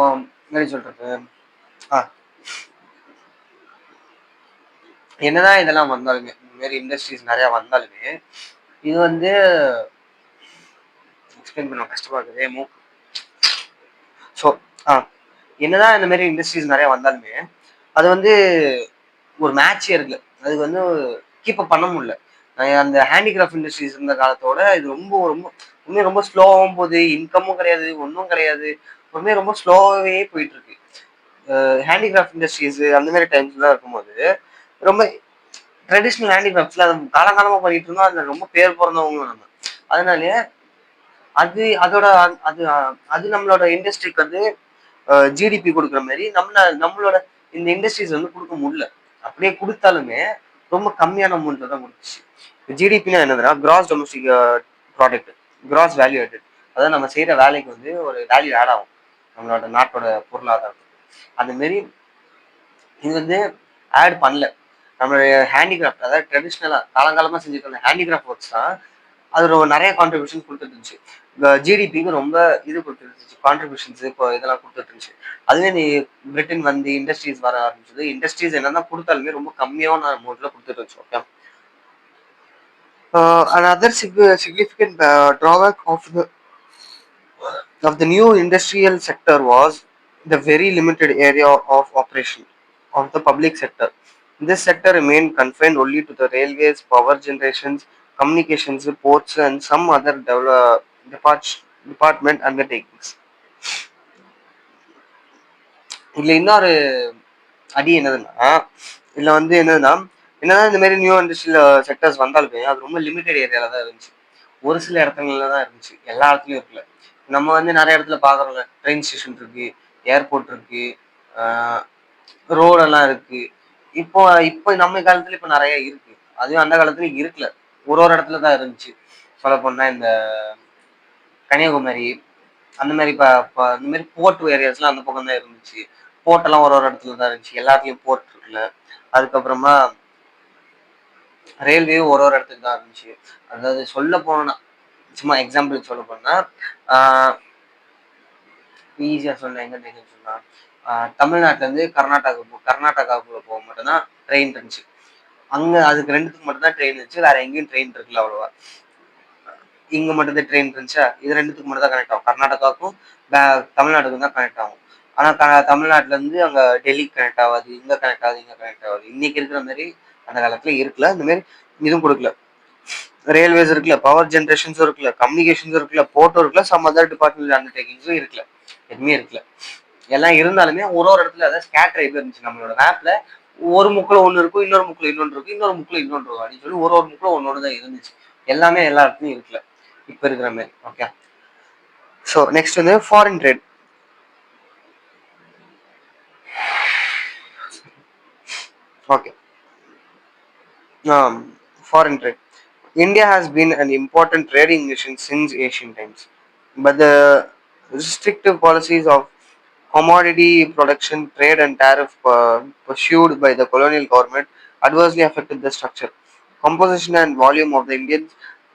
எப்படி சொல்றது, ஆ என்னதான் இதெல்லாம் வந்தாலுமே, இந்த மாரி இண்டஸ்ட்ரீஸ் நிறைய வந்தாலுமே, இது வந்து எக்ஸ்பிளைன் பண்ண கஷ்டமா இருக்குது. ஸோ ஆ என்னதான் இந்த மாரி இண்டஸ்ட்ரீஸ் நிறைய வந்தாலுமே, அது வந்து ஒரு மேட்சே இருக்குல்ல. அதுக்கு வந்து கீப் அப் பண்ண முடியல. அந்த ஹேண்டிகிராஃப்ட் இண்டஸ்ட்ரீஸ் இருந்த காலத்தோட இது ரொம்ப ரொம்ப உண்மையா ரொம்ப ஸ்லோவாவும் போகுது. இன்கமும் கிடையாது, ஒண்ணும் கிடையாது. உண்மையா ரொம்ப ஸ்லோவாவே போயிட்டு இருக்கு. ஹேண்டிகிராஃப்ட் இண்டஸ்ட்ரீஸ் அந்த மாரி டைம்ஸ்லாம் இருக்கும்போது, ரொம்ப ட்ரெடிஷனல் ஹேண்டிகிராஃப்ட்ஸ்ல அது காலங்காலமா பண்ணிட்டு இருந்தோம். அதுல ரொம்ப பேர் பொறந்தவங்களும் நம்ம. அதனாலயே அது அதோட அது அது நம்மளோட இண்டஸ்ட்ரிக்கு வந்து ஜிடிபி கொடுக்குற மாதிரி நம்மளோட இந்த இண்டஸ்ட்ரீஸ் வந்து கொடுக்க முடியல. அப்படியே கொடுத்தாலுமே ரொம்ப கம்மியான அமௌண்ட்ல தான் கொடுத்துச்சு. ஜிடிபினா என்னதுன்னா gross domestic product, cross value added. அதாவது நம்ம செய்யற வேலைக்கு வந்து ஒரு வேல்யூ ஆட் ஆகும் நம்மளோட நாட்டோட பொருளாதாரம். அந்த மாரி இது வந்து ஆட் பண்ணல. நம்மளுடைய ஹேண்டிகிராஃப்ட், அதாவது ட்ரெடிஷ்னலா காலங்காலமா செஞ்சுட்டு இருந்த ஹேண்டிகிராஃப்ட் ஒர்க்ஸ் தான் அது நிறைய கான்ட்ரிபியூஷன் கொடுத்துட்டு இருந்துச்சு. ஜிடிபிக்கு ரொம்ப இது கொடுத்துட்டு இருந்துச்சு, கான்ட்ரிபியூஷன்ஸ் இப்போ இதெல்லாம் கொடுத்துட்டு இருந்துச்சு. அதுவே நீ பிரிட்டன் வந்து இண்டஸ்ட்ரீஸ் வர ஆரம்பிச்சது, இண்டஸ்ட்ரீஸ் என்னதான் கொடுத்தாலுமே ரொம்ப கம்மியான அமௌண்ட்ல கொடுத்துட்டு இருந்துச்சு. Okay. Another significant drawback of the new industrial sector was the very limited area of operation of the public sector. This sector remained confined only to the railways, power generations, communications, ports, and some other department undertakings. இதுல இன்னொரு அடி என்னதுன்னா, இதுல வந்து என்னதான் இந்த மாதிரி new industrial sectors வந்தாலுமே அது ரொம்ப லிமிடெட் ஏரியால தான் இருந்துச்சு. ஒரு சில இடத்துங்கள்ல தான் இருந்துச்சு, எல்லா இடத்துலயும் இருக்குல்ல. நம்ம வந்து நிறைய இடத்துல பாக்குறோம்ல, ட்ரெயின் ஸ்டேஷன் இருக்கு, ஏர்போர்ட் இருக்கு, ரோடெல்லாம் இருக்கு. இப்போ இப்போ நம்ம காலத்துல இப்ப நிறைய இருக்கு. அதுவும் அந்த காலத்துல இருக்குல்ல, ஒரு இடத்துல தான் இருந்துச்சு. சொல்ல போனா இந்த கன்னியாகுமரி அந்த மாதிரி இந்த மாதிரி போர்ட் ஏரியாஸ்லாம் அந்த பக்கம் தான் இருந்துச்சு. போர்ட் எல்லாம் ஒரு இடத்துல தான் இருந்துச்சு, எல்லாத்துலயும் போர்ட் இருக்குல்ல. அதுக்கப்புறமா ரயில்வேயும் ஒரு இடத்துக்கு தான் இருந்துச்சு. அதாவது சொல்ல போனா, சும்மா எக்ஸாம்பிளுக்கு சொல்ல போனா, ஈஸியா சொன்ன எங்க சொன்னா, தமிழ்நாட்டுல இருந்து கர்நாடகாவுக்குள்ள போக மட்டும்தான் ட்ரெயின் இருந்துச்சு. அங்க அதுக்கு ரெண்டுத்துக்கு மட்டும் தான் ட்ரெயின் இருந்துச்சு, வேற எங்கேயும் ட்ரெயின் இருக்குல்ல அவ்வளவா. இங்க மட்டும் தான் ட்ரெயின் இருந்துச்சா, இது ரெண்டுத்துக்கு மட்டும் தான் கனெக்ட் ஆகும். கர்நாடகாவுக்கும் தமிழ்நாட்டுக்கும் தான் கனெக்ட் ஆகும். ஆனா தமிழ்நாட்டுல இருந்து அங்க டெல்லிக்கு கனெக்ட் ஆகாது, இங்க கனெக்ட் ஆகுது, இங்க கனெக்ட் ஆகுது. இன்னைக்கு இருக்கிற மாதிரி அந்த காலத்துல இருக்குல்ல, இந்த மாதிரி இதுவும் கொடுக்கல. ரயில்வேஸ் இருக்குல்ல, பவர் ஜென்ரேஷன்ஸும் இருக்குல்ல, கம்யூனிகேஷன்ஸும் இருக்குல்ல, போர்ட்டும் இருக்குல்ல, சம் அதர் டிபார்ட்மெண்ட் அண்டர்டேக்கிங்ஸும் இருக்குல்ல. எதுவுமே இருக்குல்ல. எல்லாம் இருந்தாலுமே ஒரு இடத்துல அதாவது ஸ்கேட்டர் இது இருந்துச்சு. நம்மளோட மேப்ல ஒரு முக்குல ஒண்ணு இருக்கும், இன்னொரு முக்குல இன்னொன்று இருக்கும், இன்னொரு முக்குல இன்னொன்று இருக்கும் அப்படின்னு சொல்லி ஒரு முக்குல ஒன்னொன்னு தான் இருந்துச்சு. எல்லாமே எல்லா இடத்துலயும் இருக்குல்ல இப்ப இருக்கிற மாதிரி. ஓகே. ஸோ நெக்ஸ்ட் வந்து foreign trade. Okay. Foreign trade. India has been an important trading nation since ancient times, but the restrictive policies of commodity production, trade, and tariff pursued by the colonial government adversely affected the structure, composition, and volume of the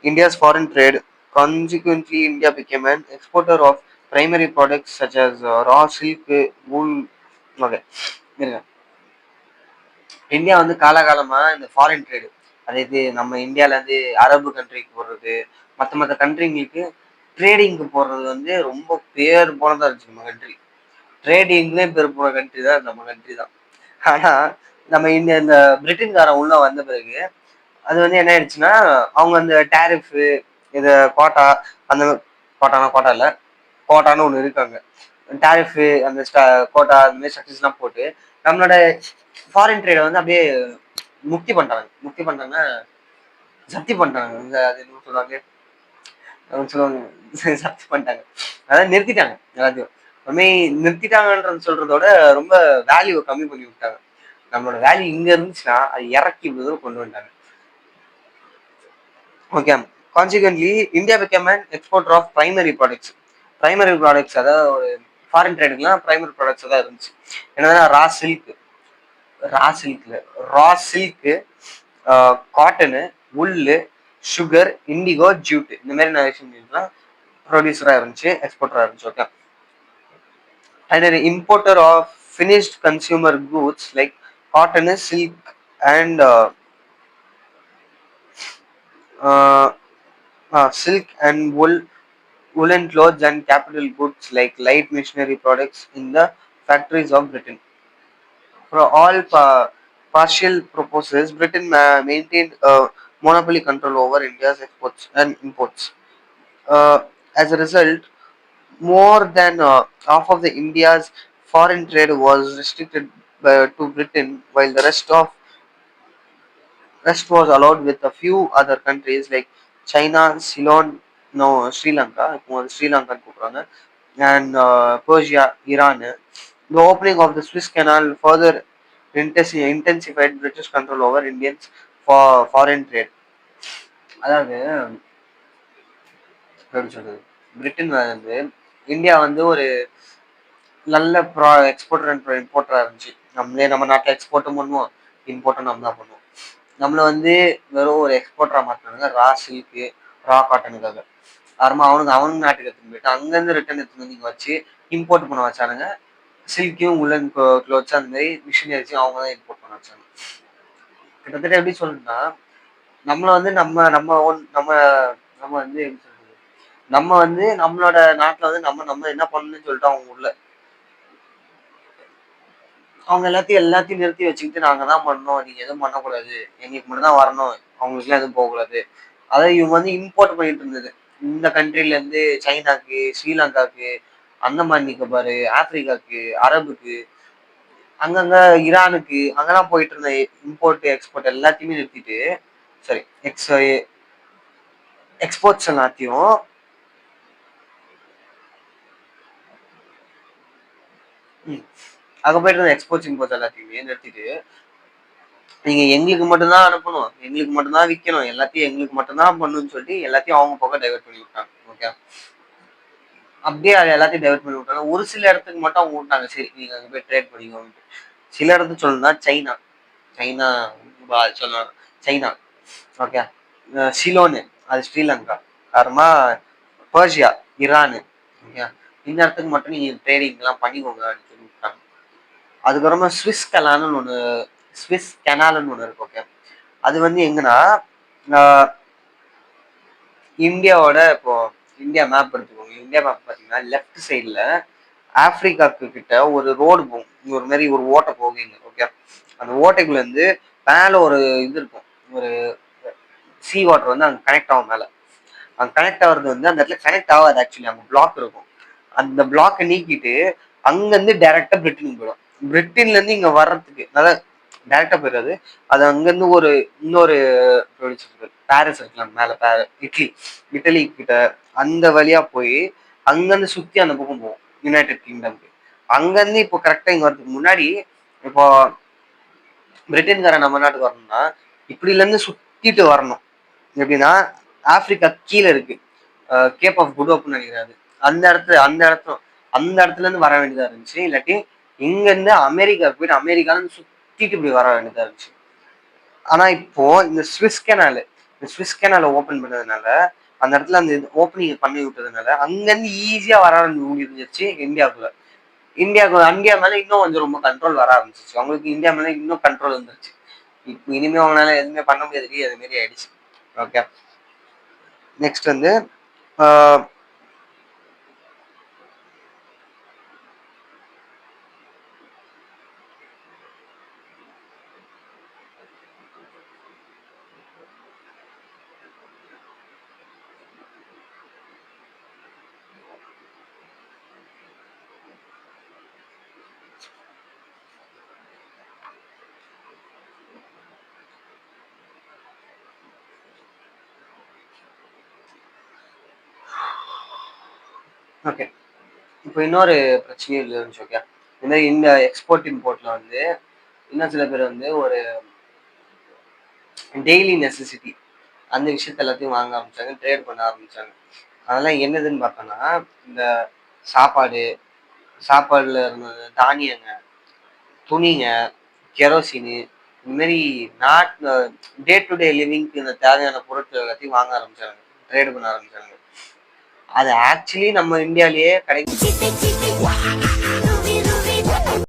India's foreign trade. Consequently, India became an exporter of primary products such as raw silk, wool. Okay. India வந்து காலகாலமா இந்த foreign trade, அதாவது நம்ம இந்தியால இருந்து அரபு கண்ட்ரிக்கு போடுறது, மற்ற கண்ட்ரிங்களுக்கு ட்ரேடிங்க்கு போடுறது வந்து ரொம்ப பேர் போனதா இருந்துச்சு. நம்ம கண்ட்ரி ட்ரேடிங்லேயே பேர் போன கண்ட்ரி தான் நம்ம கண்ட்ரி தான். ஆனா நம்ம இந்த பிரிட்டன்காரன் உள்ள வந்த பிறகு அது வந்து என்ன ஆயிடுச்சுன்னா, அவங்க அந்த டேரிஃப், இது கோட்டா, அந்த கோட்டா இல்ல, கோட்டான்னு ஒண்ணு இருக்காங்க. டேரிஃப், அந்த கோட்டா, அந்த மாதிரி ஸ்ட்ரக்சர்ஸ்லாம் போட்டு நம்மளோட ஃபாரின் ட்ரேட வந்து அப்படியே முக்தி பண்றாங்கன்னா ஜப்தி பண்றாங்க. அது என்ன சொல்லுவாங்க, ஜப்தி பண்ணிட்டாங்க, அதாவது நிறுத்திட்டாங்க எல்லாத்தையும். அதுமே நிறுத்திட்டாங்கன்றது சொல்றதோட ரொம்ப வேல்யூ கம்மி பண்ணி விட்டாங்க. நம்மளோட வேல்யூ இங்க இருந்துச்சுன்னா அது இறக்கி கொண்டு வந்துட்டாங்க. Okay. Consequently India became an exporter of primary products. Primary products, அதாவது ஒரு ஃபாரின் ட்ரேடுக்குலாம் பிரைமரி ப்ராடக்ட்ஸ் தான் இருந்துச்சு. என்னன்னா raw silk, cotton, wool, sugar, indigo, jute, இந்த மாதிரி நிறைய விஷயங்கள்லாம் ப்ரொடியூசரா இருந்துச்சு, எக்ஸ்போர்ட்டரா இருந்துச்சு. Okay. and an importer of finished consumer goods like cotton, silk, and uh, silk and wool, woolen clothes, and capital goods like light machinery products in the factories of Britain. For all partial purposes, Britain maintained monopoly control over India's exports and imports. As a result, more than half of the India's foreign trade was restricted to Britain, while the rest was allowed with a few other countries like China, Ceylon, no Sri Lanka, Sri Lanka and Persia, Iran. The opening of the Swiss Canal further intensified British control over Indians for foreign trade. அதாவது எப்படி சொல்றது, Britain வந்து India வந்து ஒரு நல்ல exporter and இம்போர்ட்டரா இருந்துச்சு. நம்ம நாட்டில் எக்ஸ்போர்ட்டும் பண்ணுவோம், இம்போர்ட்டும் நம்ம தான் பண்ணுவோம். நம்மளை வந்து வெறும் ஒரு எக்ஸ்போர்ட்டரா மாற்றினாங்க ரா சில்க்கு, ரா காட்டனுக்காக. அவனுக்கு நாட்டுக்கு எடுத்துன்னு போயிட்டு அங்கேருந்து ரிட்டர்ன் எடுத்துன்னு வந்து இங்கே வச்சு இம்போர்ட் பண்ண வச்சானுங்க. சில்க்கையும் உல்லன் க்ளோத்ஸ் அந்த மாதிரி மிஷினரிஸையும் அவங்க தான் இம்போர்ட் பண்ண வச்சாங்க. கிட்டத்தட்ட எப்படி சொல்லணும்னா, நம்மளை வந்து நம்ம நம்ம நம்ம நம்ம வந்து எப்படி சொல்றது, நம்ம வந்து நம்மளோட நாட்டில் வந்து நம்ம என்ன பண்ணணும்னு சொல்லிட்டு அவங்க எல்லாத்தையும் நிறுத்தி வச்சுக்கிட்டு நாங்க தான் பண்ணோம், நீங்க எதுவும் பண்ணக்கூடாது, எங்களுக்கு மட்டும் தான் வரணும், அவங்களுக்குலாம் எதுவும் போகக்கூடாது. அதை இவங்க வந்து இம்போர்ட் பண்ணிட்டு இருந்தது. இந்த கண்ட்ரில இருந்து சைனாக்கு, ஸ்ரீலங்காக்கு, அந்தமான் நிக்கோபாரு, ஆப்பிரிக்காக்கு, அரபுக்கு, அங்கங்க ஈரானுக்கு அங்கெல்லாம் போயிட்டு இருந்த இம்போர்ட் எக்ஸ்போர்ட் எல்லாத்தையுமே நிறுத்திட்டு, சரி எக்ஸ்போர்ட்ஸ் எல்லாத்தையும் அங்க போயிட்டு இருந்த எக்ஸ்போர்ட்ஸ் இம்போர்ட்ஸ் எல்லாத்தையுமே நிறுத்திட்டு, நீங்க எங்களுக்கு மட்டும்தான் அனுப்பணும், எங்களுக்கு மட்டும்தான் விற்கணும், எல்லாத்தையும் எங்களுக்கு மட்டும்தான் பண்ணணும்னு சொல்லிட்டு எல்லாத்தையும் அவங்க பக்கம் டைவர்ட் பண்ணி விட்டாங்க. ஓகே, அப்படியே அதை எல்லாத்தையும் டைவர்ட் பண்ணி விட்டாங்க. ஒரு சில இடத்துக்கு மட்டும் அவங்க விட்டாங்க, சரி நீங்க அங்க போய் ட்ரேட் பண்ணிக்கோங்க. சில இடத்துக்கு சொல்லணும்னா சைனா, சைனா சொல்லலாம், சைனா ஓகே, சிலோனு அது ஸ்ரீலங்கா, அப்புறமா பர்ஷியா, ஈரானு, ஓகே, இந்த இடத்துக்கு மட்டும் நீங்க ட்ரேடிங் எல்லாம் பண்ணிக்கோங்க அப்படின்னு சொல்லி விட்டாங்க. அதுக்கப்புறமா ஸ்விஸ் கெனால்னு ஒன்று இருக்கு. ஓகே, அது வந்து எங்கன்னா இந்தியாவோட இப்போ இந்தியா மேப் எடுத்துக்கோங்க. இந்தியா மேப் பார்த்தீங்கன்னா லெஃப்ட் சைடில் ஆப்பிரிக்காக்கு கிட்ட ஒரு ரோடு போகும், ஒரு மாதிரி ஒரு ஓட்டை போகுங்க. ஓகே, அந்த ஓட்டைக்குள்ள இருந்து மேலே ஒரு இது இருக்கும், ஒரு சீ வாட்டர் வந்து அங்கே கனெக்ட் ஆகும். மேலே அங்கே கனெக்ட் ஆகிறது வந்து அந்த இடத்துல கனெக்ட் ஆகாது, ஆக்சுவலி அங்கே பிளாக் இருக்கும். அந்த பிளாக்கை நீக்கிட்டு அங்கேருந்து டைரக்டா பிரிட்டனுக்கு போயிடும். பிரிட்டன்ல இருந்து இங்க வர்றதுக்கு நல்லா டைரக்டா போயிடாது, அது அங்கேருந்து ஒரு இன்னொரு பாரிஸ் இருக்கலாம் மேல, இட்டலி கிட்ட அந்த வழியா போய் அங்கிருந்து சுத்தி அந்த பக்கம் போகும் யுனைடெட் கிங்டம்க்கு. அங்கிருந்து இப்போ கரெக்டா இங்க வரதுக்கு முன்னாடி, இப்போ பிரிட்டன்காரன் நம்ம நாட்டுக்கு வரணும்னா இப்படில இருந்து சுத்திட்டு வரணும். எப்படின்னா ஆப்பிரிக்கா கீழே இருக்கு, கேப் ஆஃப் குட் ஹோப்னு நினைக்கிறாரு, அந்த இடத்துல இருந்து வர வேண்டியதா இருந்துச்சு. இல்லாட்டி இங்க இருந்து அமெரிக்கா போயிட்டு அமெரிக்கால சுத்திட்டு இப்படி வர வேண்டியதா இருந்துச்சு. ஆனா இப்போ இந்த ஸ்விஸ் கேனால ஓபன் பண்ணதுனால, அந்த இடத்துல அந்த ஓப்பனிங் பண்ணி விட்டதுனால அங்க இருந்து ஈஸியா வர முடிஞ்சிருச்சு இந்தியா மேல இன்னும் கொஞ்சம் ரொம்ப கண்ட்ரோல் வர ஆரம்பிச்சிச்சு. அவங்களுக்கு இந்தியா மேல இன்னும் கண்ட்ரோல் வந்துருச்சு. இப்போ இனிமே அவங்களால எதுவுமே பண்ண முடியாது, அது மாரி ஆயிடுச்சு. ஓகே, நெக்ஸ்ட் வந்து ஓகே, இப்போ இன்னொரு பிரச்சனையும் இருந்துச்சு. ஓகே, இந்த மாதிரி இந்த எக்ஸ்போர்ட் இம்போர்ட்ல வந்து இன்னும் சில பேர் வந்து ஒரு டெய்லி நெசசிட்டி அந்த விஷயத்த எல்லாத்தையும் வாங்க ஆரம்பிச்சாங்க, ட்ரேட் பண்ண ஆரம்பிச்சாங்க. அதெல்லாம் என்னதுன்னு பார்த்தோம்னா, இந்த சாப்பாடுல இருந்தது, தானியங்க, துணிங்க, கெரோசினு, இந்த மாதிரி டே டு டே லிவிங்க்கு இந்த தேவையான பொருட்கள் எல்லாத்தையும் வாங்க ஆரம்பிச்சாங்க, ட்ரேட் பண்ண ஆரம்பிச்சாங்க. அது ஆக்சுவலி நம்ம இந்தியாலேயே கிடைக்கும்.